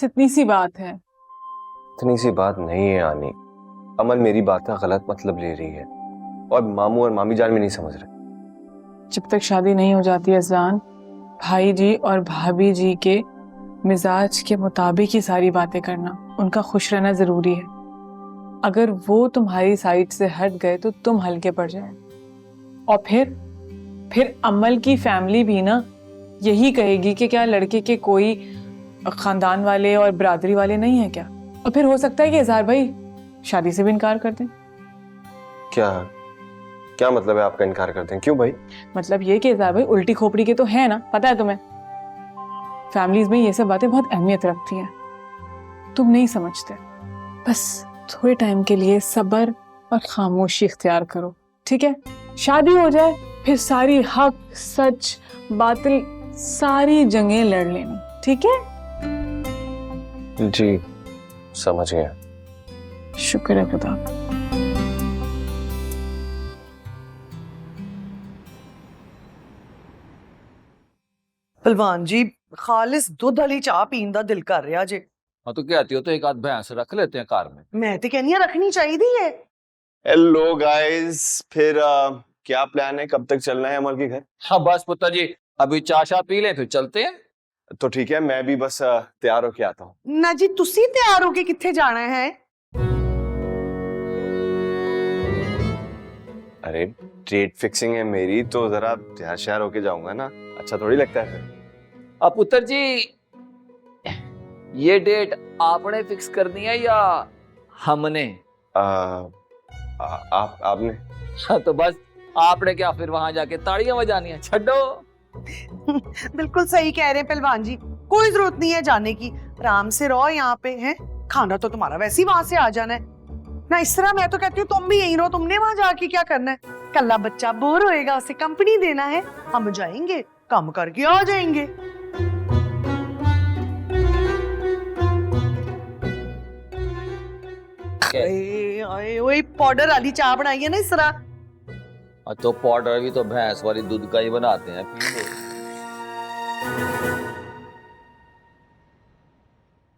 बस इतनी सी बात है। इतनी सी बात नहीं है आनी। अमल मेरी बात का गलत मतलब ले रही है और मामू और मामी जान भी नहीं समझ रहे। जब तक शादी नहीं हो जाती अज़लान, भाई जी और भाभी जी के मिजाज के मुताबिक ही सारी बातें करना, उनका खुश रहना जरूरी है। अगर वो तुम्हारी साइड से हट गए तो तुम हल्के पड़ जाए। और फिर अमल की फैमिली भी ना यही कहेगी कि क्या लड़के के कोई खानदान वाले और बिरादरी वाले नहीं है क्या। और फिर हो सकता है कि इजहार भाई शादी से भी इनकार कर दें। क्या क्या मतलब है आपका इनकार करते हैं? क्यों भाई? मतलब ये कि इजहार भाई उल्टी खोपड़ी के तो है ना, पता है तुम्हें। फैमिलीज में ये सब बातें बहुत अहमियत रखती हैं, तुम नहीं समझते। बस थोड़े टाइम के लिए सब्र और खामोशी इख्तियार करो, ठीक है? शादी हो जाए फिर सारी हक सच बातिल सारी जंगें लड़ लेनी, ठीक है? जी समझ गया। शुक्र है खुदा का। भलवान जी खालिस दूध वाली चाह पीन दा दिल कर रहा जे। हाँ तो कहती हो तो एक आध भैंस रख लेते हैं कार में। मैं तो कहनी रखनी चाहिए है। हेलो गाइस, फिर क्या प्लान है? कब तक चलना है अमल के घर? हाँ बस पुत्र जी अभी चाय शाह पी ले फिर चलते हैं। तो ठीक है, मैं भी बस तैयार होके आता हूँ। ना जी तुसी तैयार होके किथे जाना है? अरे डेट फिक्सिंग है मेरी, तो जरा तैयार श्यार होके जाऊंगा ना, अच्छा थोड़ी लगता है फिर। अब पुत्र जी ये डेट आपने फिक्स करनी है या हमने? आपने। हाँ तो बस आपने क्या फिर वहां जाके ताड़ियां बजानी है, छड्डो। बिल्कुल सही कह रहे हैं पहलवान जी, कोई जरूरत नहीं है जाने की। आराम से रहो यहाँ पे हैं, खाना तो तुम्हारा वैसे ही वहां से आ जाना है ना। इस तरह मैं तो कहती हूँ तुम भी यहीं रहो, तुमने वहां जाके क्या करना है? कल्ला बच्चा बोर होएगा, उसे कंपनी देना है। हम जाएंगे काम करके आ जाएंगे। ओए पाउडर वाली चाय बनाई है ना इस तरह। तो पाउडर भी तो भैंस वाली दूध का ही बनाते हैं, पी लो।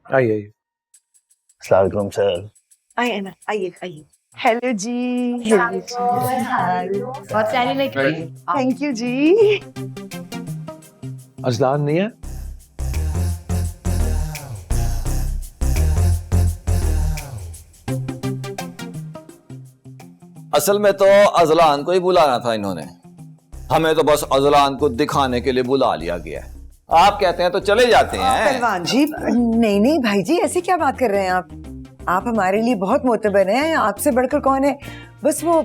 आइए अस्सलाम वालेकुम सर। आइए ना, आइए आइए। हेलो जी। बहुत प्यारी लग रही है। थैंक यू जी। अज़लान नहीं है? असल में तो अजलान को ही बुलाना था इन्होंने, हमें तो बस अजलान को दिखाने के लिए बुला लिया गया है। आप कहते हैं तो चले जाते हैं। पहलवान जी नहीं नहीं भाई जी, ऐसी क्या बात कर रहे हैं आप हमारे लिए बहुत मोतबर हैं, आपसे बढ़कर कौन है। बस वो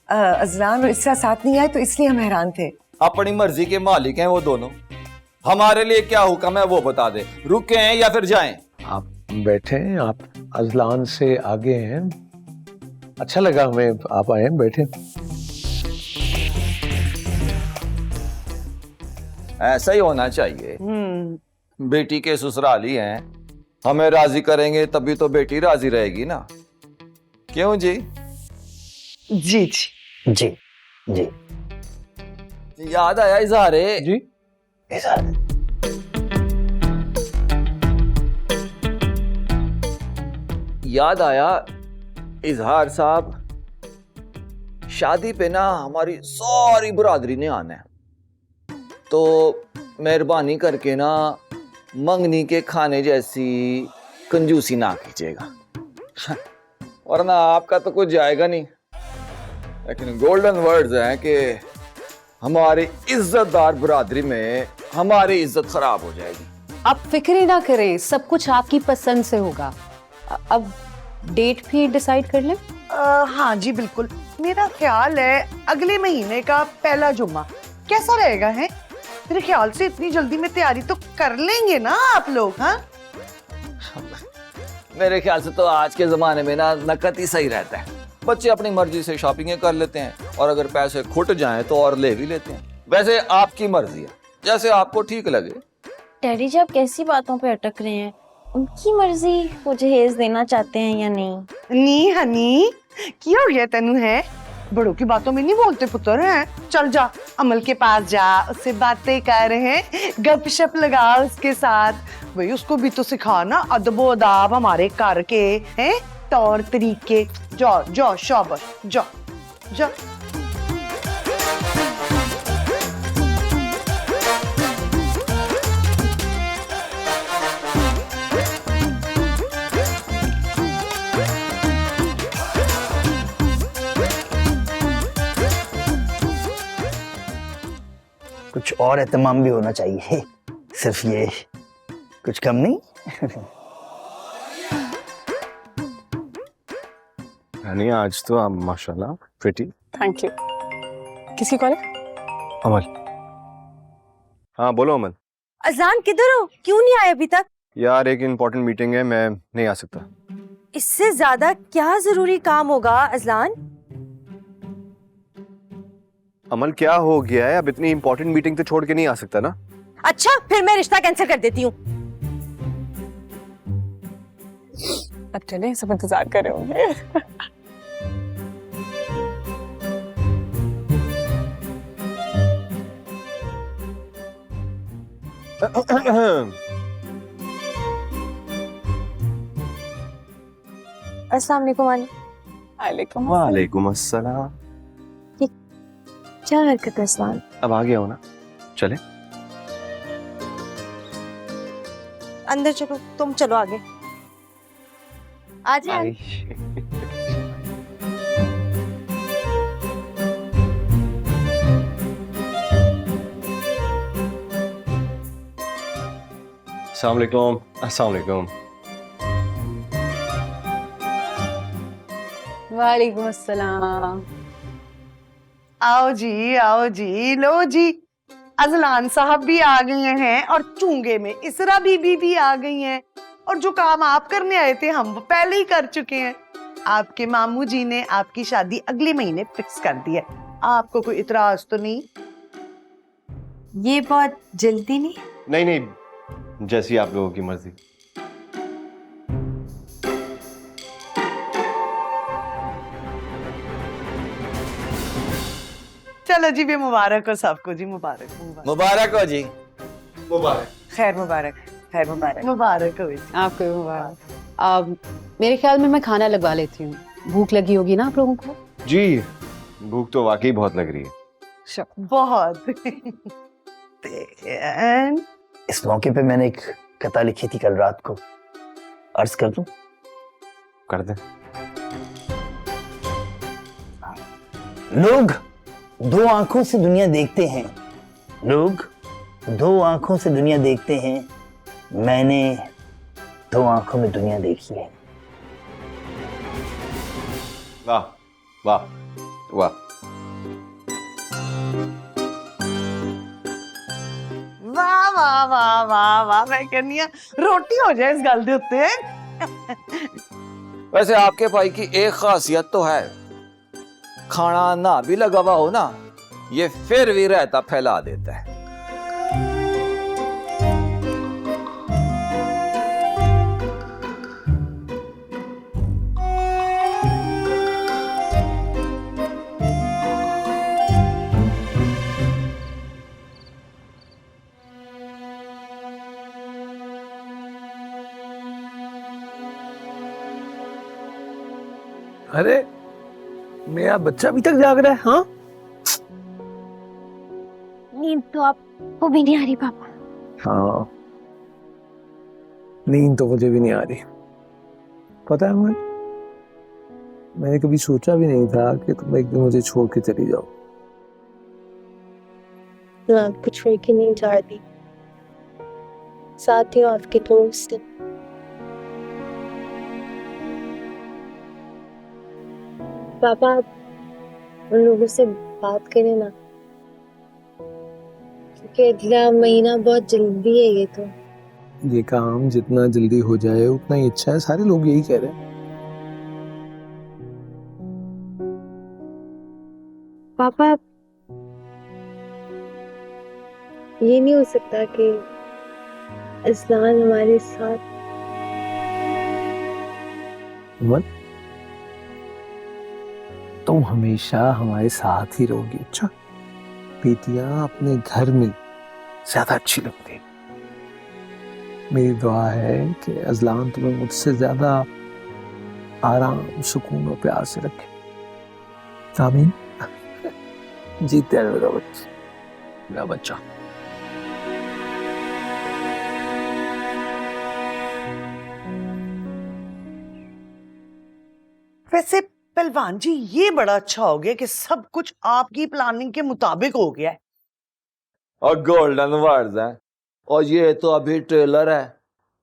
अज़लान और इसका साथ नहीं आए तो इसलिए हम हैरान थे। अपनी मर्जी के मालिक हैं वो दोनों, हमारे लिए क्या हुक्म है वो बता दे, रुके हैं या फिर जाएं? आप बैठे हैं, आप अज़लान से आगे हैं। अच्छा लगा हमें आप आए हैं, बैठे। ऐसा ही होना चाहिए। बेटी के ससुराली हैं, हमें राजी करेंगे तभी तो बेटी राजी रहेगी ना, क्यों जी? जी जी जी जी याद आया इजहारे जी। याद आया इजहार साहब, शादी पे ना हमारी सारी बरादरी ने आना है, तो मेहरबानी करके ना मंगनी के खाने जैसी कंजूसी ना कीजिएगा, वरना आपका तो कुछ जाएगा नहीं। लेकिन गोल्डन वर्ड्स हैं कि हमारी इज्जतदार बरादरी में हमारी इज्जत खराब हो जाएगी। आप फिक्र ही ना करें, सब कुछ आपकी पसंद से होगा। अब डेट भी डिसाइड कर लें? हाँ जी बिल्कुल, मेरा ख्याल है अगले महीने का पहला जुम्मा कैसा रहेगा है? मेरे ख्याल से इतनी जल्दी में तैयारी तो कर लेंगे ना आप लोग? हाँ मेरे ख्याल से तो आज के जमाने में ना नकद ही सही रहता है, बच्चे अपनी मर्जी से शॉपिंग कर लेते हैं और अगर पैसे खुट जाएं तो और ले भी लेते हैं। वैसे आपकी मर्जी है, जैसे आपको ठीक लगे। डैडी जी आप कैसी बातों पे अटक रहे हैं? उनकी मर्जी वो जहेज देना चाहते हैं या नहीं? नी हनी की हो गया तेनू है? बड़ों की बातों में नहीं बोलते पुत्र हैं। चल जा अमल के पास जा, उससे बातें कर, हैं गपशप लगा उसके साथ। भाई उसको भी तो सिखा ना अदबो अदाब हमारे घर के, हैं तौर तरीके। जाओ जाओ शाबाश, जाओ जाओ। कुछ और एहतमाम भी होना चाहिए, सिर्फ ये कुछ कम नहीं। रानी आज तो आप माशाल्लाह प्रिटी। Thank you. किसकी कॉल है? अमल। हाँ बोलो अमल। अजान किधर हो, क्यों नहीं आए अभी तक? यार एक इम्पोर्टेंट मीटिंग है, मैं नहीं आ सकता। इससे ज्यादा क्या जरूरी काम होगा अजलान? अमल क्या हो गया है? अब इतनी इम्पोर्टेंट मीटिंग तो छोड़ के नहीं आ सकता ना। अच्छा फिर मैं रिश्ता कैंसिल कर देती हूँ। अब चले, सब इंतजार कर रहे होंगे। अस्सलाम वालेकुम आनी। वालेकुम। वालेकुम अस्सलाम। क्या हरकत है अस्सलाम? अब आ गया हो ना, चले। अंदर चलो, तुम चलो आगे। आ जाए। अस्सलाम वालेकुम। अस्सलाम वालेकुम। वालेकुम अस्सलाम। आओ जी, लो जी। अजलान साहब भी आ गए हैं और चूंगे में इसरा बीबी भी आ गई हैं। और जो काम आप करने आए थे हम वो पहले ही कर चुके हैं। आपके मामू जी ने आपकी शादी अगले महीने फिक्स कर दी है। आपको कोई इतराज तो नहीं? ये बहुत जल्दी नहीं? नहीं नहीं, जैसी आप लोगों की मर्जी। चलो जी, भी मुबारक हो सबको जी, मुबारक मुबारक मुबारक हो जी। मुबारक। खैर मुबारक, खैर मुबारक। मुबारक हो जी। आपको भी मुबारक। मेरे ख्याल में मैं खाना लगवा लेती हूँ, भूख लगी होगी ना आप लोगों को? जी भूख तो वाकई बहुत लग रही है। बहुत। इस मौके पे मैंने एक कथा लिखी थी कल रात को, अर्ज कर दूं? कर दे। लोग दो आंखों से दुनिया देखते हैं, लोग दो आंखों से दुनिया देखते हैं, मैंने दो आंखों में दुनिया देखी है। वाह वाह वाह। वाह वाह वाह वाह वाह, मैं कहनी हां रोटी हो जाए इस गल दे उत्ते। वैसे आपके भाई की एक खासियत तो है, खाना ना भी लगा हुआ हो ना, ये फिर भी रायता फैला देता है। अरे मेरा बच्चा अभी तक जाग रहा है। हाँ नींद तो आपको भी नहीं आ रही पापा? हाँ, नींद तो मुझे भी नहीं आ रही। पता है मैंने कभी सोचा भी नहीं था कि तुम एक दिन मुझे छोड़ के चली जाओ। मैं आपको छोड़ के नहीं चाहती, साथ ही आपके दोस्त। पापा आप उन लोगों से बात करें ना, क्योंकि अगला महीना बहुत जल्दी है। ये तो ये काम जितना जल्दी हो जाए उतना ही अच्छा है, सारे लोग यही कह रहे हैं। पापा ये नहीं हो सकता कि अजलान हमारे साथ। अमन तुम हमेशा हमारे साथ ही रहोगी। अच्छा, बेटियां अपने घर में ज्यादा अच्छी लगती हैं। मेरी दुआ है कि अजलान तुम्हें मुझसे ज्यादा आराम, सुकून और प्यार से रखे। आमीन। जीते रहो मेरा बच्चा। वैसे पहलवान जी, ये बड़ा अच्छा हो गया कि सब कुछ आपकी प्लानिंग के मुताबिक हो गया है। और गोल्डन वर्ड्स हैं। और ये तो अभी ट्रेलर है,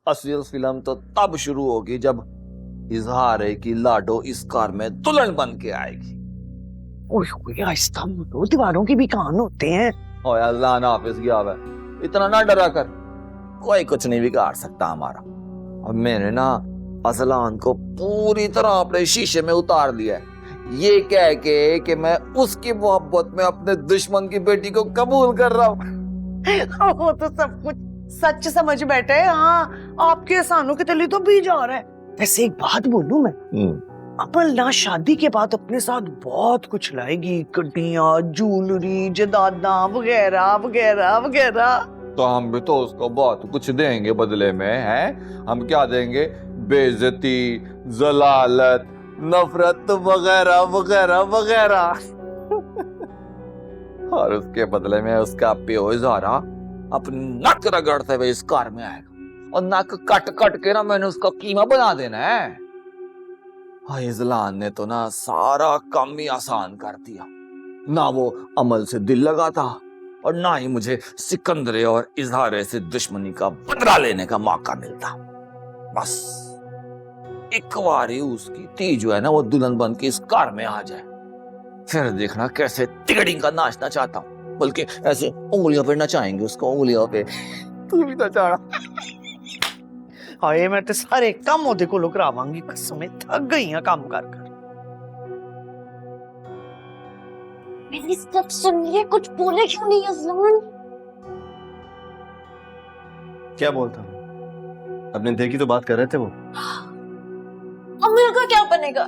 असली फिल्म तो तब शुरू होगी जब इजहार है कि लाडो इस कार में दुल्हन बन के आएगी। ओए आहिस्ता बोलो, दीवारों के भी कान होते हैं। और अल्लाह ना हाफिज गया हुआ है, इतना ना डरा कर, कोई कुछ नहीं बिगाड़ सकता हमारा। और मैंने ना अजलान को पूरी तरह अपने शीशे में उतार लिया है, ये कह के कि मैं उसकी मोहब्बत में अपने दुश्मन की बेटी को कबूल कर रहा हूँ। वो तो सब कुछ सच समझ बैठे हैं। हाँ, आपके एहसानों के तले तो भी जा रहा है। वैसे एक बात बोलूं मैं, अमल ना शादी के बाद अपने साथ बहुत कुछ लाएगी, कड्डियां, ज्वेलरी, जदादा वगैरह वगैरह वगैरह। तो हम भी तो उसको बहुत कुछ देंगे बदले में, हैं? हम क्या देंगे? बेइज्जती, जलालत, नफरत वगैरह वगैरह वगैरह। और उसके बदले में उसका प्यो इज़ारा अपनी नक रगड़ते हुए इस कार में आएगा, और नक कट कट के ना मैंने उसका कीमा बना देना है। हाँ, इज़लान ने तो ना सारा काम ही आसान कर दिया, ना वो अमल से दिल लगा था और ना ही मुझे सिकंदरे और इजहारे से दुश्मनी का बदला लेने का मौका मिलता। बस एक बार ही उसकी ती जो है ना वो दुल्हन बन के इस कार में आ जाए, फिर देखना कैसे तिगड़ी का नाचना चाहता हूँ, बल्कि ऐसे उंगलियों पे नचाएंगे उसको, उंगलियों पे। तू भी नचाना। हाय, मैं तो सारे काम ओदे को करावांगी, कसम में थक गई हूं काम कर कर। मेरी सब सुन लिया, कुछ बोले क्यों नहीं अजलान? क्या बोलता हूँ? अपने दिल की तो बात कर रहे थे वो। अमल का क्या बनेगा?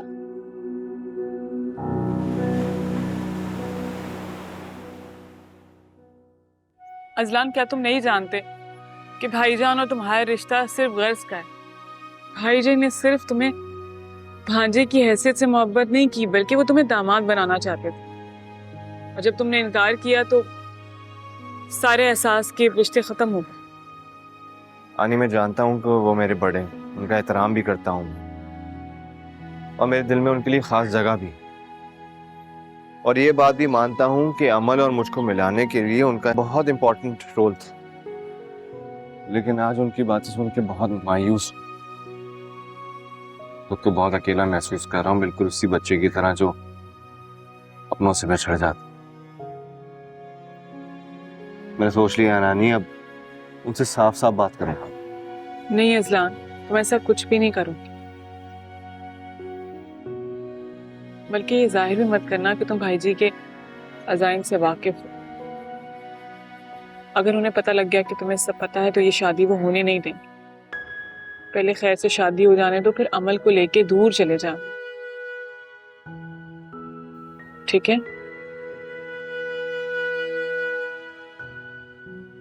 अजलान, क्या तुम नहीं जानते कि भाईजान और तुम्हारा रिश्ता सिर्फ गर्ज का है? भाईजान ने सिर्फ तुम्हें भांजे की हैसियत से मोहब्बत नहीं की, बल्कि वो तुम्हें दामाद बनाना चाहते थे। और जब तुमने इनकार किया तो सारे एहसास के रिश्ते खत्म हो गए। आनी, मैं जानता हूँ कि वो मेरे बड़े हैं, उनका एहतराम भी करता हूँ, और मेरे दिल में उनके लिए खास जगह भी। और ये बात भी मानता हूँ कि अमल और मुझको मिलाने के लिए उनका बहुत इंपॉर्टेंट रोल था। लेकिन आज उनकी बातें सुन के बहुत मायूस, खुद को बहुत अकेला महसूस कर रहा हूँ, बिल्कुल उसी बच्चे की तरह जो अपनों से बिछड़ जाता। मैंने सोच लिया नानी, अब उनसे साफ साफ बात करूंगा। नहीं अजलान, तुम ऐसा कुछ भी नहीं करोगी, बल्कि ये जाहिर भी मत करना कि तुम भाईजी के अज़ाइम से वाकिफ हो। अगर उन्हें पता लग गया कि तुम्हें सब पता है तो ये शादी वो होने नहीं देंगे। पहले खैर से शादी हो जाने दो, फिर अमल को लेके दूर चले जाओ, ठीक है?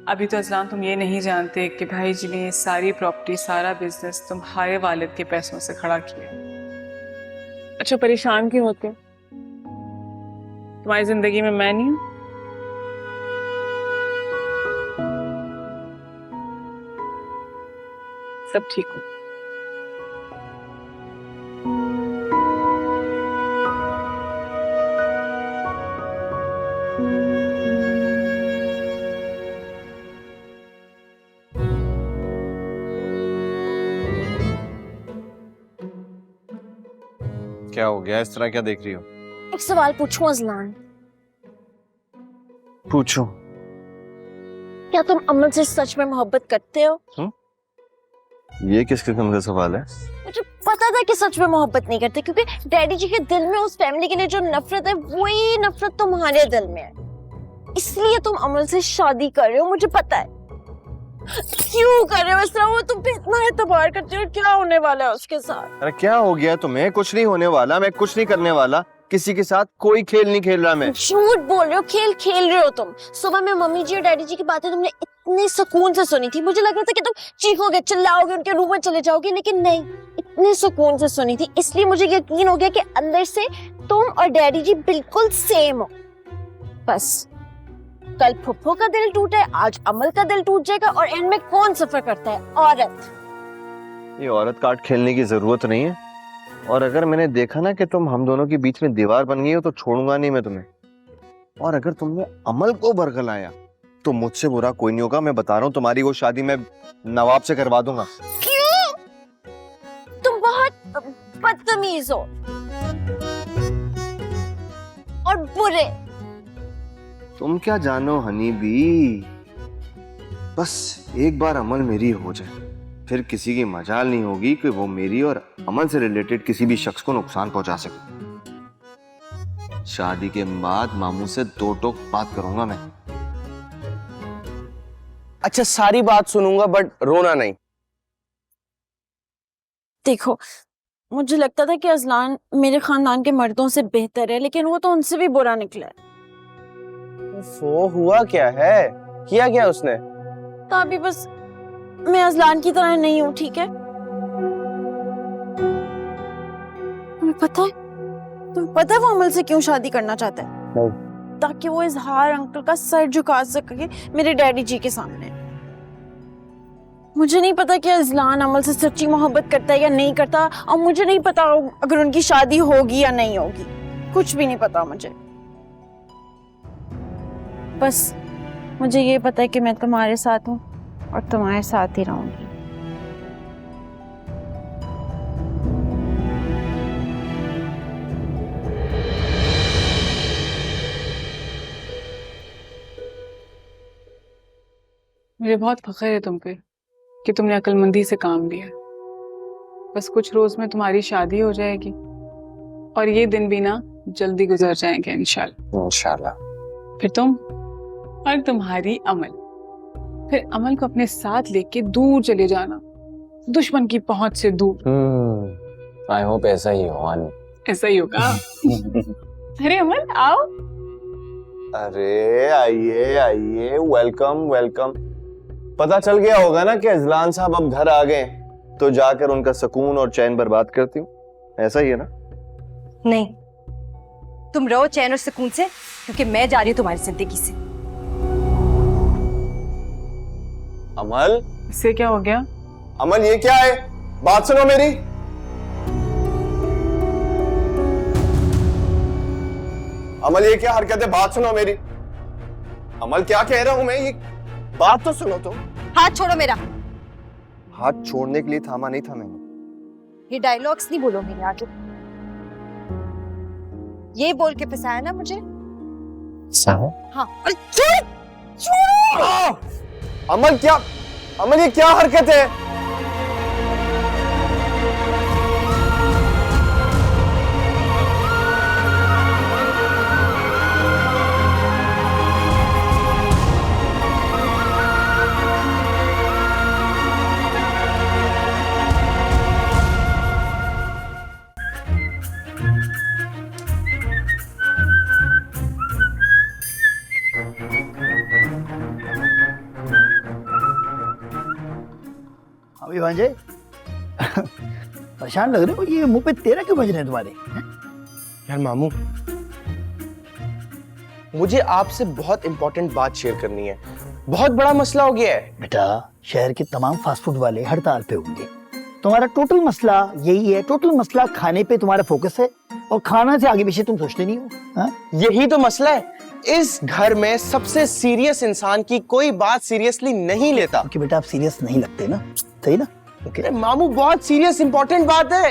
अभी तो अजलान तुम ये नहीं जानते कि भाईजी ने ये सारी प्रॉपर्टी, सारा बिजनेस तुम्हारे वालिद के पैसों से खड़ा किया। अच्छा, परेशान क्यों होते? तुम्हारी जिंदगी में मैं नहीं हूं? सब ठीक हो। क्या हो गया? इस तरह क्या देख रही हो? एक सवाल पूछूं अजलान? पूछो। क्या तुम अमल से सच में मोहब्बत करते हो? ये किस किस्म का सवाल है? मुझे पता था कि सच में मोहब्बत नहीं करते, क्योंकि डैडी जी के दिल में उस फैमिली के लिए जो नफरत है वही नफरत तुम्हारे दिल में है, इसलिए तुम अमल से शादी कर रहे हो। मुझे पता है क्यों कर रहे हो इस तरह, वो तुम पे इतना एतबार करते हो, क्या होने वाला है उसके साथ? अरे क्या हो गया तुम्हें? कुछ नहीं होने वाला, मैं कुछ नहीं करने वाला। किसी के साथ कोई खेल नहीं खेल रहा मैं। झूठ बोल रहे हो, खेल खेल रहे हो तुम। सुबह में मम्मी जी और डैडी जी की बातें तुमने इतने सुकून से सुनी थी, मुझे लग रहा था कि तुम चीखोगे, चिल्लाओगे, उनके रूम में चले जाओगे, लेकिन नहीं, इतने सुकून से सुनी थी। इसलिए मुझे यकीन हो गया कि अंदर से तुम और डैडी जी बिल्कुल सेम हो। बस कल फुफ्फो का दिल टूटा है, आज अमल का दिल टूट जाएगा, और एंड में कौन सफर करता है? औरत। ये औरत कार्ड खेलने की जरूरत नहीं है, और अगर मैंने देखा ना कि तुम हम दोनों के बीच में दीवार बन गई हो तो छोड़ूंगा नहीं मैं तुम्हें। और अगर तुमने अमल को बरगलाया तो मुझसे बुरा कोई नहीं होगा। मैं बता रहा हूँ, तुम्हारी वो शादी मैं नवाब से करवा दूंगा। क्यों? तुम बहुत बदतमीज हो और बुरे। तुम क्या जानो हनी बी, बस एक बार अमल मेरी हो जाए, फिर किसी की मजाल नहीं होगी कि वो मेरी और अमल से रिलेटेड किसी भी शख्स को नुकसान पहुंचा सके। शादी के बाद मामू से दो टोक बात करूंगा मैं। अच्छा, सारी बात सुनूंगा बट रोना नहीं। देखो, मुझे लगता था कि अजलान मेरे खानदान के मर्दों से बेहतर है, लेकिन वो तो उनसे भी बुरा निकला है। वो हुआ क्या है? किया क्या उसने? तो अभी बस मैं अजलान की तरह नहीं हूँ, ठीक है? तुम्हें पता है वो अमल से क्यों शादी करना चाहता है? नहीं। ताकि वो इजहार अंकल का सर झुका सके मेरे डैडी जी के सामने। मुझे नहीं पता कि अजलान अमल से सच्ची मोहब्बत करता है या नहीं करता, और मुझे नहीं पता अगर उनकी शादी होगी या नहीं होगी, कुछ भी नहीं पता मुझे। बस मुझे ये पता है कि मैं तुम्हारे साथ हूँ और तुम्हारे साथ ही रहूंगी। मुझे बहुत फख्र है तुम पे कि तुमने अक्लमंदी से काम लिया। बस कुछ रोज में तुम्हारी शादी हो जाएगी और ये दिन भी ना जल्दी गुजर जाएंगे इंशाल्लाह। इंशाल्लाह। फिर तुम और तुम्हारी अमल, फिर अमल को अपने साथ लेके दूर चले जाना, दुश्मन की पहुंच से दूर। आई होप ऐसा ही हो हनी। ऐसा ही होगा। अरे अमल आओ। अरे आइए आइए, वेलकम वेलकम। पता चल गया होगा ना कि अजलान साहब अब घर आ गए, तो जाकर उनका सुकून और चैन बर्बाद करती हूँ, ऐसा ही है ना? नहीं, तुम रहो चैन और सुकून से, क्योंकि मैं जा रही हूँ तुम्हारी जिंदगी से। अमल, इससे क्या हो गया? अमल ये क्या है? बात सुनो मेरी। अमल ये क्या हरकत है? बात सुनो मेरी। अमल क्या कह रहा हूं मैं, ये बात तो सुनो तुम। हाथ छोड़ो मेरा। हाथ छोड़ने के लिए थामा नहीं था मैंने। ये डायलॉग्स नहीं बोलो मेरे आगे। ये बोल के फंसाया ना मुझे? हाँ। अरे छोड़ो। अमल ये क्या हरकत है? अभी भांजे परेशान लग रहे हो, ये मुंह पे तेरा क्यों बज रहे हैं तुम्हारे? यार मामू, मुझे आपसे बहुत इंपॉर्टेंट बात शेयर करनी है। बहुत बड़ा मसला हो गया है। बेटा, शहर के तमाम फास्ट फूड वाले हड़ताल पे होंगे। तुम्हारा टोटल मसला यही है। टोटल मसला खाने पे तुम्हारा फोकस है, और खाना से आगे पीछे तुम सोचते नहीं हो। हाँ? यही तो मसला है। इस घर में सबसे सीरियस इंसान की कोई बात सीरियसली नहीं लेता। क्योंकि बेटा आप सीरियस नहीं लगते ना, सही ना? Okay. मामू बहुत सीरियस इंपॉर्टेंट बात है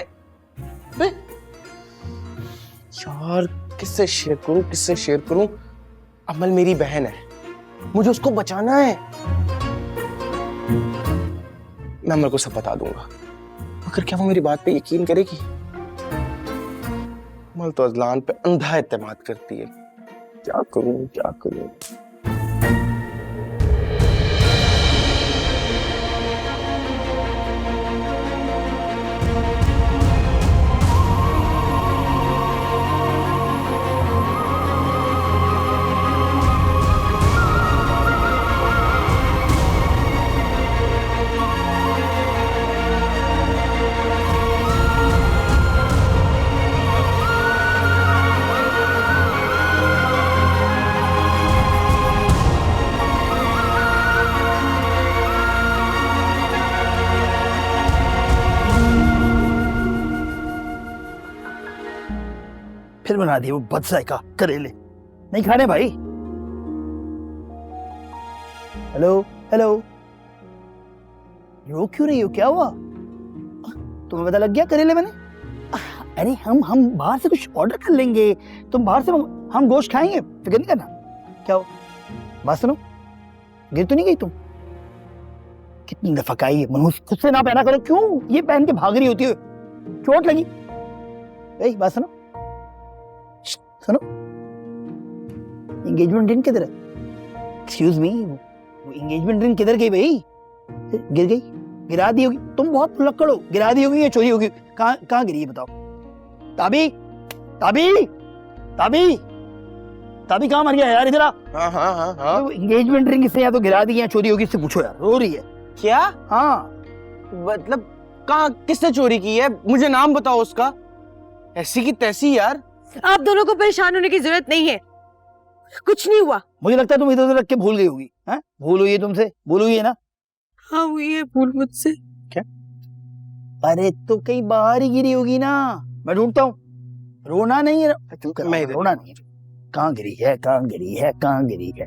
यार। किससे शेयर करूं? अमल मेरी बहन है, मुझे उसको बचाना है। मैं अमल को सब बता दूंगा, मगर क्या वो मेरी बात पे यकीन करेगी? अमल तो अजलान पे अंधा एतमाद करती है। क्या करूं? फिर बना दिए वो बदजायका करेले। नहीं खाने भाई। हेलो हेलो, रो क्यों रही हो, क्या हुआ? तुम्हें पता लग गया करेले मैंने? अरे हम बाहर से कुछ ऑर्डर कर लेंगे, तुम बाहर से, हम गोश्त खाएंगे, फिक्र नहीं करना। क्या हो, बात सुनो, गिर तो नहीं गई तुम? कितनी दफा का ये मनहूस, खुद से ना पहना करो, क्यों ये पहन के भाग रही होती है? चोट लगी? ए, बात सुनो सुनो, एंगेजमेंट रिंग किधर है? एक्सक्यूज मी, वो एंगेजमेंट रिंग किधर गई भाई? गिर गई, गिरा दी होगी, तुम बहुत लक्कड़ हो, गिरा दी होगी या चोरी होगी? कहाँ गिरी है बताओ? ताबी ताबी ताबी ताबी कहाँ मर गया यार, इधर आ। हाँ। एंगेजमेंट रिंग से या तो गिरा दी या चोरी होगी, इससे पूछो यार, रो रही है क्या? हाँ मतलब कहाँ, किसने चोरी की है? मुझे नाम बताओ उसका। ऐसी की तैसी यार। आप दोनों को परेशान होने की जरूरत नहीं है, कुछ नहीं हुआ। मुझे लगता है तुम इधर उधर रख के भूल गई होगी। हैं, भूल हुई है तुमसे, भूल हुई है ना? हाँ हुई है भूल मुझसे। क्या? अरे तो कहीं बाहर ही गिरी होगी ना, मैं ढूंढता हूँ। रोना नहीं है, मैं रोना नहीं है। कहाँ गिरी है, कहाँ गिरी है, कहाँ गिरी है?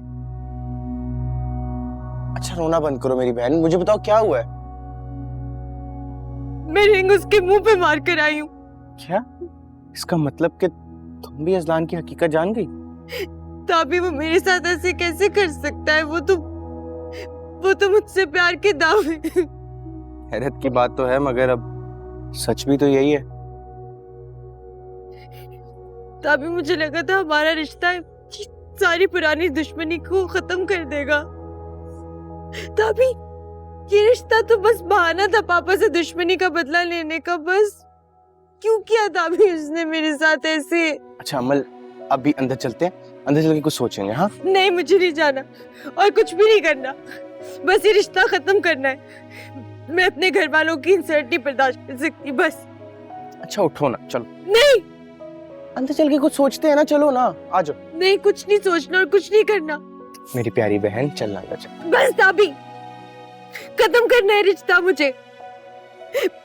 अच्छा रोना बंद करो मेरी बहन, मुझे बताओ क्या हुआ है? मैं रिंग उसके मुंह पे मार कर आई हूँ। क्या? इसका मतलब कि तुम भी अजलान की हकीकत जान गई? तभी वो मेरे साथ ऐसे कैसे कर सकता है? वो तो मुझसे प्यार के दावे। हैरत की बात तो है, मगर अब सच भी तो यही है। तभी मुझे लगा था हमारा रिश्ता सारी पुरानी दुश्मनी को खत्म कर देगा। तभी ये रिश्ता तो बस बहाना था पापा से दुश्मनी का बदला लेने का, बस। क्यों किया था अभी उसने मेरे साथ ऐसे? अच्छा अमल, अभी अंदर चलते हैं, अंदर चल के कुछ सोचेंगे। हाँ नहीं, मुझे नहीं जाना और कुछ भी नहीं करना, बस ये रिश्ता खत्म करना है। मैं अपने घर वालों की इंसल्ट नहीं बर्दाश्त कर सकती, बस। अच्छा उठो ना, चलो। नहीं, अंदर चल के कुछ सोचते हैं ना, चलो ना, आ जाओ। नहीं, कुछ नहीं सोचना और कुछ नहीं करना। मेरी प्यारी बहन चल अंदर चल। बस अभी खत्म करना है रिश्ता मुझे।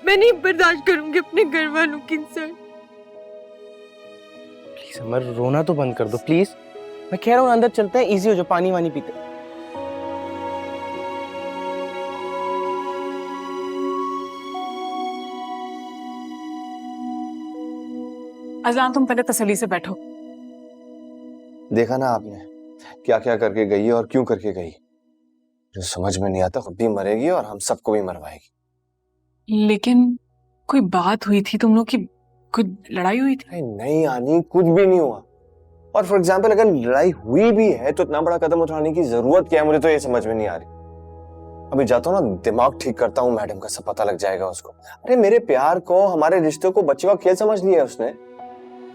मैं नहीं बर्दाश्त करूंगी अपने घर वालों की इंसल्ट। प्लीज अमर, रोना तो बंद कर दो प्लीज। मैं कह रहा हूँ अंदर चलते हैं, इजी हो जाओ, पानी वानी पीते। अजलान तुम पहले तसल्ली से बैठो। देखा ना आपने क्या क्या करके गई है और क्यों करके गई? जो समझ में नहीं आता, खुद भी मरेगी और हम सबको भी मरवाएगी। लेकिन कोई बात हुई थी तुम लोग की, कोई लड़ाई हुई थी? नहीं आनी, कुछ भी नहीं हुआ। और फॉर एग्जाम्पल अगर लड़ाई हुई भी है तो इतना बड़ा कदम उठाने की जरूरत क्या है, मुझे तो ये समझ में नहीं आ रही। अभी जाता हूँ ना, दिमाग ठीक करता हूँ, मैडम का सब पता लग जाएगा उसको। अरे मेरे प्यार को, हमारे रिश्ते को बच्चे का खेल समझ लिया है उसने।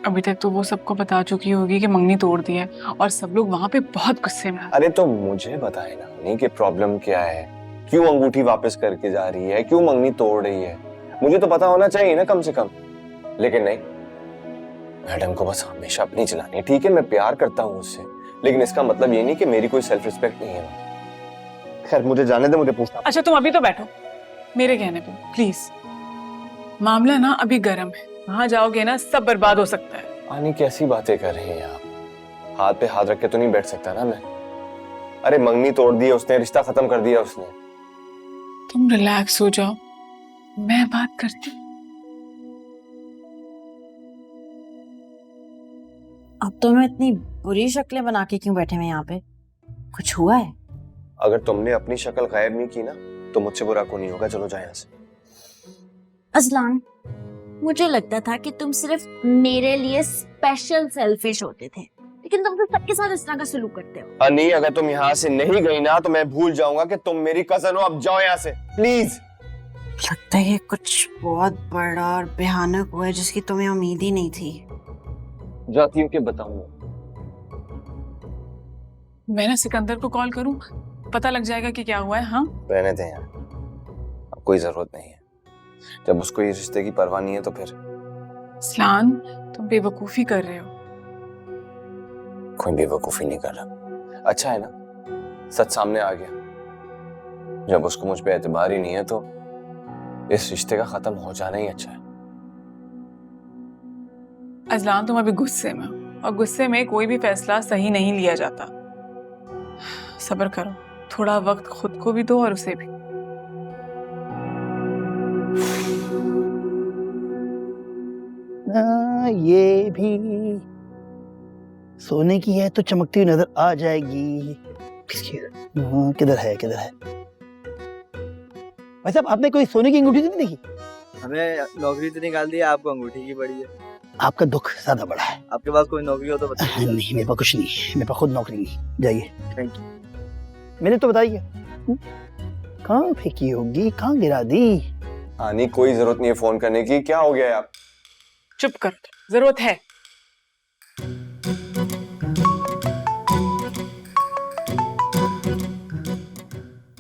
अभी तक तो वो सबको बता चुकी होगी कि मंगनी तोड़ दी है और सब लोग वहां पे बहुत गुस्से में। अरे तो मुझे बताए ना नहीं कि प्रॉब्लम क्या है, क्यों अंगूठी वापस करके जा रही है, क्यों मंगनी तोड़ रही है, मुझे तो पता होना चाहिए ना कम से कम। लेकिन नहीं, मैडम को बस हमेशा अपनी चलानी है। ठीक है मैं प्यार करता हूँ उससे, लेकिन इसका मतलब ये नहीं कि मेरी कोई सेल्फ रिस्पेक्ट नहीं है। खैर मुझे जाने दे, मुझे पूछना। अच्छा तुम अभी तो बैठो मेरे कहने पे प्लीज। मामला ना अभी गर्म है, वहां जाओगे ना सब बर्बाद हो सकता है। आनी कैसी बातें कर रही हैं आप? हाथ पे हाथ रख के तो नहीं बैठ सकता ना मैं। अरे मंगनी तोड़ दी है उसने, रिश्ता खत्म कर दिया उसने। तुम रिलैक्स हो जाओ, मैं बात करती हूँ। अब दोनों इतनी बुरी शक्लें बना के क्यों बैठे हैं यहाँ पे? कुछ हुआ है? अगर तुमने अपनी शक्ल गायब नहीं की ना तो मुझसे बुरा को नहीं होगा। चलो जाए यहाँ से। अजलान, मुझे लगता था कि तुम सिर्फ मेरे लिए स्पेशल सेल्फिश होते थे, लेकिन तुम तो सबके साथ इस तरह का सलूक करते हो। नहीं, अगर तुम यहाँ से नहीं गई ना तो मैं भूल जाऊंगा कि तुम मेरी कजन हो। अब जाओ यहाँ से प्लीज। लगता है ये कुछ बहुत बड़ा और भयानक हुआ है जिसकी तुम्हें उम्मीद ही नहीं थी। जाती हूँ कि बताऊंगा। मैं ना सिकंदर को कॉल करूं, पता लग जाएगा कि क्या हुआ है। हाँ रहने दें यार, अब कोई जरूरत नहीं है। जब उसको ये रिश्ते की परवाह नहीं है तो फिर। स्लान तुम बेवकूफी कर रहे हो। कोई बेवकूफी नहीं कर रहा। अच्छा है ना, सच सामने आ गया। जब उसको मुझ पे एतबार ही नहीं है तो इस रिश्ते का खत्म हो जाना ही अच्छा है। अजलान तुम अभी गुस्से में हो, और गुस्से में कोई भी फैसला सही नहीं लिया जाता। सब्र करो, थोड़ा वक्त खुद को भी दो और उसे भी। ये भी सोने की है तो चमकती हुई नजर आ जाएगी। किसकी है? किधर है, किधर है? भाई साहब, आपने कोई सोने की अंगूठी तो नहीं देखी? हमें नौकरी तो निकाल दी, आपको अंगूठी की पड़ी है। आपका दुख ज्यादा बड़ा है। आपके पास कोई नौकरी हो तो बताइए। नहीं, मेरे पास कुछ नहीं, मेरे पास खुद नौकरी नहीं। जाइए। Thank you. मैंने तो बताइए कहाँ फेंकी होगी, कहाँ गिरा दी? आनी कोई जरूरत नहीं है फोन करने की। क्या हो गया है आप? चुप कर, जरूरत है।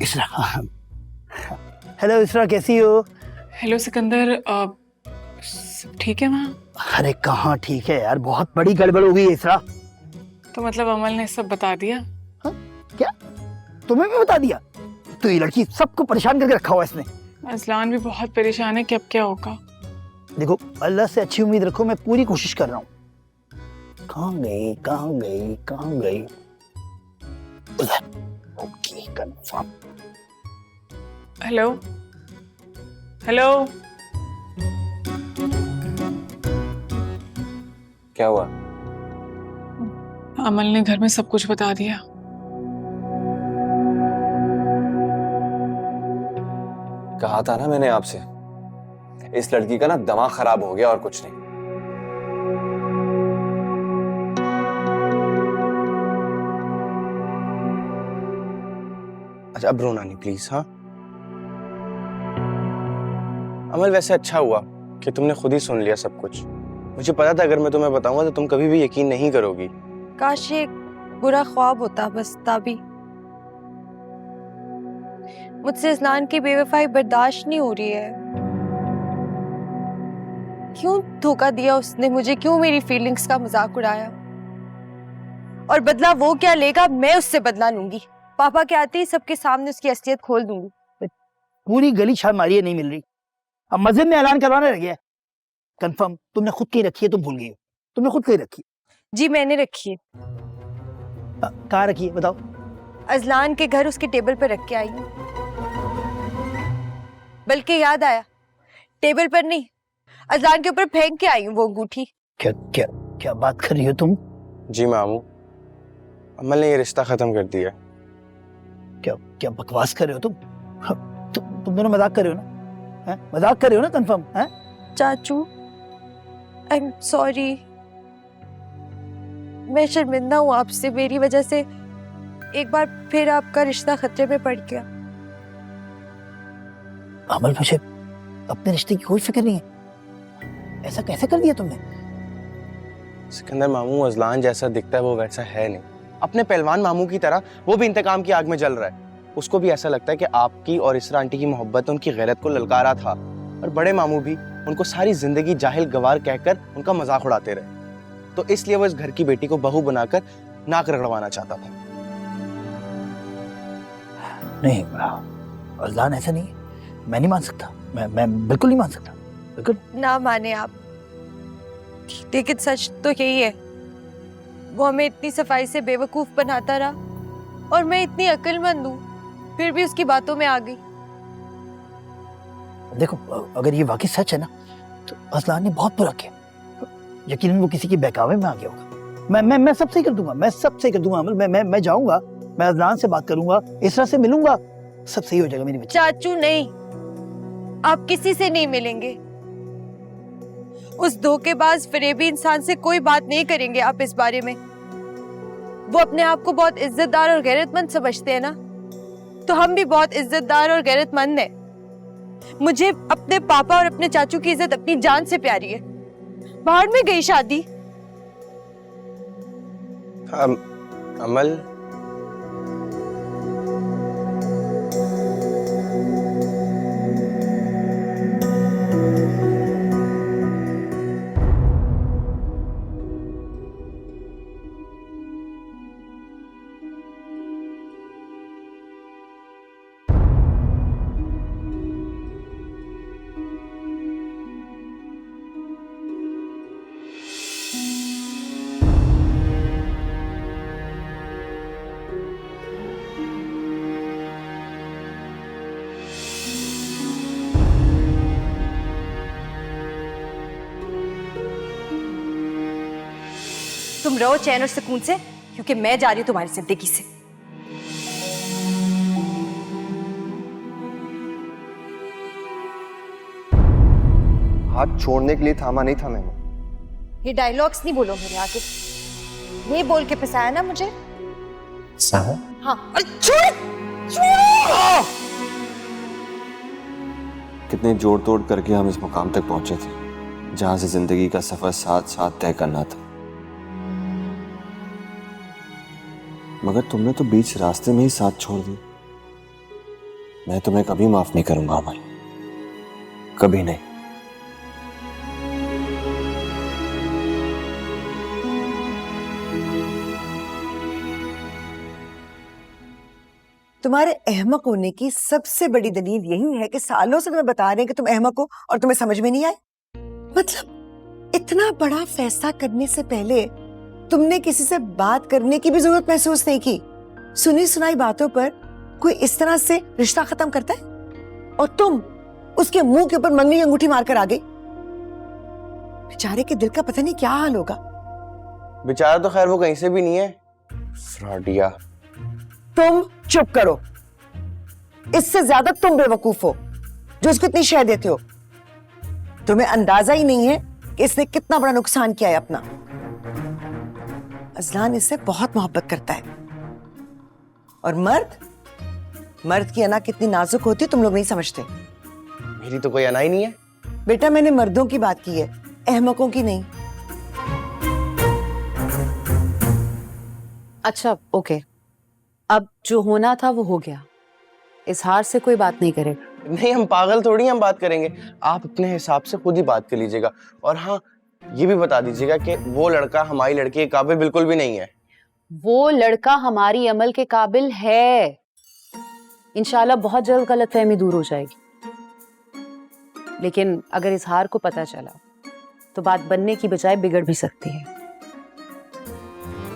इसरा। हेलो इसरा, कैसी हो? हेलो सिकंदर, सब ठीक है वहाँ? अरे कहाँ ठीक है यार, बहुत बड़ी गड़बड़ हो गई है इसरा। तो मतलब अमल ने सब बता दिया? हाँ? क्या तुम्हें भी बता दिया? तो ये लड़की सबको परेशान करके रखा हुआ इसने। अजलान भी बहुत परेशान है कि अब क्या होगा। देखो, अल्लाह से अच्छी उम्मीद रखो, मैं पूरी कोशिश कर रहा हूँ। कहाँ गई, कहाँ गई, कहाँ गई? उधर। Okay, confirm. हेलो हेलो, क्या हुआ? अमल ने घर में सब कुछ बता दिया। कहा था ना मैंने आपसे, इस लड़की का ना दिमाग खराब हो गया और कुछ नहीं। अच्छा अब रोना नहीं प्लीज। हाँ अमल, वैसे अच्छा हुआ कि तुमने खुद ही सुन लिया सब कुछ। मुझे पता था अगर मैं तुम्हें बताऊंगा तो तुम कभी भी यकीन नहीं करोगी। काश ये बुरा ख्वाब होता बस, तभी। मुझसे इस्लान की बेवफाई बर्दाश्त नहीं हो रही है। क्यों धोखा दिया उसने मुझे, क्यों मेरी फीलिंग्स का मजाक उड़ाया? और बदला वो क्या लेगा, मैं उससे बदला लूंगी। पापा के आते ही सबके सामने उसकी असलियत खोल दूंगी। पूरी गली छान मारी है, नहीं मिल रही। अब मस्जिद में ऐलान करवाने लगे। कंफर्म तुमने खुद कहीं रखी है, तुम भूल गई हो। तुमने खुद कहीं रखी? जी मैंने रखी है। कहाँ रखी है बताओ? अजलान के घर उसके टेबल पर रख के आई हूँ। बल्कि याद आया, टेबल पर नहीं, अजलान के ऊपर फेंक के आई हूँ वो अंगूठी। क्या क्या क्या बात कर रही हो तुम? जी मामू, अमल ने ये रिश्ता खत्म कर दिया। क्या क्या बकवास कर रहे हो तुम? तुम दोनों मजाक कर रहे हो ना? मजाक कर रहे हो ना? कंफर्म है? चाचू आई एम सॉरी, मैं शर्मिंदा हूँ आपसे। मेरी वजह से एक बार फिर आपका रिश्ता खतरे में पड़ गया। अमल, मुझे अपने रिश्ते की कोई फिक्र नहीं है। ऐसा कैसे कर दिया तुमने? सिकंदर मामू, अजलान जैसा दिखता है वो वैसा है नहीं। अपने पहलवान मामू की तरह वो भी इंतकाम की आग में जल रहा है। उसको भी ऐसा लगता है कि आपकी और इसरा आंटी की मोहब्बत उनकी गैरत को ललकारा था, और बड़े मामू भी उनको सारी जिंदगी जाहिल गवार कहकर उनका मजाक उड़ाते रहे। तो इसलिए वो इस घर की बेटी को बहू बनाकर नाक रगड़वाना चाहता था। नहीं, अजलान ऐसा नहीं है। मैं नहीं मान सकता। मैं बिल्कुल नहीं मान सकता, बिल्कुल। ना माने आप, लेकिन सच तो यही है। वो हमें इतनी सफाई से बेवकूफ बनाता रहा, और मैं इतनी अक्लमंद हूँ फिर भी उसकी बातों में आ गई। देखो, अगर ये वाकई सच है ना, तो अजलान ने बहुत बुरा किया। यकीनन वो किसी के बहकावे में आ गया होगा। मैं सब सही कर दूंगा, मैं सब सही कर दूंगा अमल। मैं जाऊंगा, मैं अजलान से बात करूंगा, इसरा से मिलूंगा, सब सही हो जाएगा मेरी बच्ची। चाचू नहीं, आप किसी से नहीं मिलेंगे। उस धोखेबाज फरेबी इंसान से कोई बात नहीं करेंगे आप इस बारे में। वो अपने आप को बहुत इज्जतदार और गैरतमंद समझते हैं ना, तो हम भी बहुत इज्जतदार और गैरतमंद हैं। मुझे अपने पापा और अपने चाचू की इज्जत अपनी जान से प्यारी है। बाहर में गई शादी। अमल, तुम रहो चैन और सुकून से, क्योंकि मैं जा रही हूँ तुम्हारी जिंदगी से। हाथ छोड़ने के लिए थामा नहीं था मैंने। ये डायलॉग्स नहीं बोलो मेरे आगे। ये बोल के फंसाया ना मुझे। साहा? हाँ। अरे छोड़, छोड़। कितने जोड़ तोड़ करके हम इस मुकाम तक पहुंचे थे जहां से जिंदगी का सफर साथ साथ तय करना था, मगर तुमने तो बीच रास्ते में ही साथ छोड़ दी। मैं तुम्हें कभी माफ नहीं करूंगा अमल, कभी नहीं। तुम्हारे अहमक होने की सबसे बड़ी दलील यही है कि सालों से तुम्हें बता रहे हैं कि तुम अहमक हो और तुम्हें समझ में नहीं आए। मतलब इतना बड़ा फैसला करने से पहले तुमने किसी से बात करने की भी जरूरत महसूस नहीं की। सुनी सुनाई बातों पर कोई इस तरह से रिश्ता खत्म करता है और तुम उसके मुंह के ऊपर मंगनी अंगूठी मारकर आ गई। बेचारे के दिल का पता नहीं क्या हाल होगा। बेचारा तो खैर वो कहीं से भी नहीं है, फ्रॉडिया। तुम चुप करो, इससे ज्यादा तुम बेवकूफ हो जो इसको इतनी शय देते हो। तुम्हें अंदाजा ही नहीं है कि इसने कितना बड़ा नुकसान किया है अपना। अजलान इससे बहुत मोहब्बत करता है और मर्द की अना कितनी नाजुक होती है तुम लोग नहीं समझते। मेरी तो कोई अना ही नहीं है। बेटा मैंने मर्दों की बात की है, अहमकों की नहीं। अच्छा ओके, अब जो होना था वो हो गया, इजहार से कोई बात नहीं करेगा। नहीं, हम पागल थोड़ी हम बात करेंगे। आप अपने हिसाब से खुद ही बात कर लीजिएगा। और हाँ, ये भी बता दीजिएगा कि वो लड़का हमारी लड़की के काबिल बिल्कुल भी नहीं है। वो लड़का हमारी अमल के काबिल है। इंशाल्लाह बहुत जल्द गलतफहमी दूर हो जाएगी। लेकिन अगर इजहार को पता चला तो बात बनने की बजाय बिगड़ भी सकती है।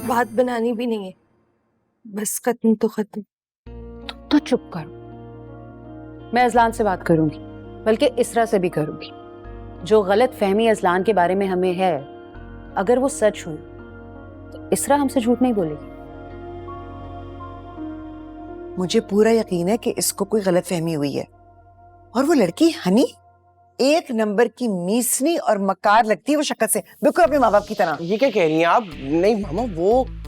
बात बनानी भी नहीं है, बस खत्म तो खत्म। तो चुप करो, मैं अजलान से बात करूंगी, बल्कि इसरा से भी करूंगी। जो गलत फहमी अजलान के बारे में हमें है, अगर वो सच हुई तो इसरा हमसे झूठ नहीं बोलेगी। मुझे पूरा यकीन है कि इसको कोई गलत फहमी हुई है। और वो लड़की हनी एक नंबर की मीसनी और मकार लगती है वो शक्ल से, बिल्कुल अपने माँ बाप की तरह। ये क्या कह रही हैं आप? नहीं मामा,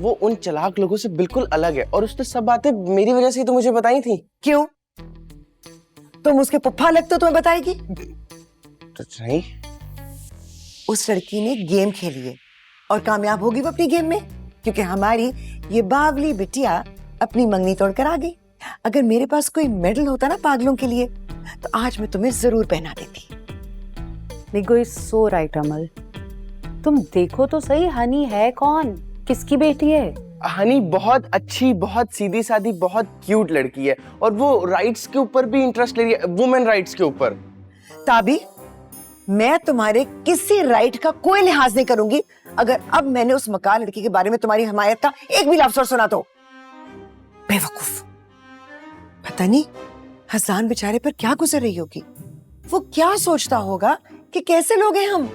वो उन चालाक लोगों से बिल्कुल अलग है और उसने सब बातें मेरी वजह से ही तो मुझे बताई थी। क्यों? तुम उसके पुप्पा लगते हो, तुम्हें बताएगी? तो नहीं, उस लड़की ने गेम खेली है और कामयाब होगी वो अपनी गेम में, क्योंकि हमारी ये बावली बिटिया अपनी मंगनी तोड़कर आ गई। अगर मेरे पास कोई मेडल होता ना पागलों के लिए तो आज मैं तुम्हें जरूर पहना देती। निगो इज सो राइट अमल, तुम देखो तो सही, हनी है कौन, किसकी बेटी है? हनी बहुत अच्छी, बहुत सीधी सादी, बहुत क्यूट लड़की है और वो राइट्स के ऊपर भी इंटरेस्ट ले रही है, वुमेन राइट्स के ऊपर। ताबी, मैं तुम्हारे किसी राइट का कोई लिहाज नहीं करूंगी अगर अब मैंने उस मकान लड़की के बारे में तुम्हारी हमायत का एक भी लफ्ज़ सुना तो। बेवकूफ, पता नहीं हसन बेचारे पर क्या गुजर रही होगी। वो क्या सोचता होगा कि कैसे लोग हैं हम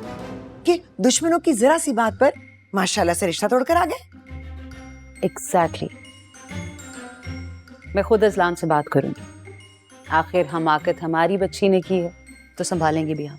कि दुश्मनों की जरा सी बात पर माशाल्लाह से रिश्ता तोड़कर आ गए। एग्जैक्टली, मैं खुद अजलान से बात करूंगी। आखिर हमाकत हमारी बच्ची ने की है तो संभालेंगे भी हम।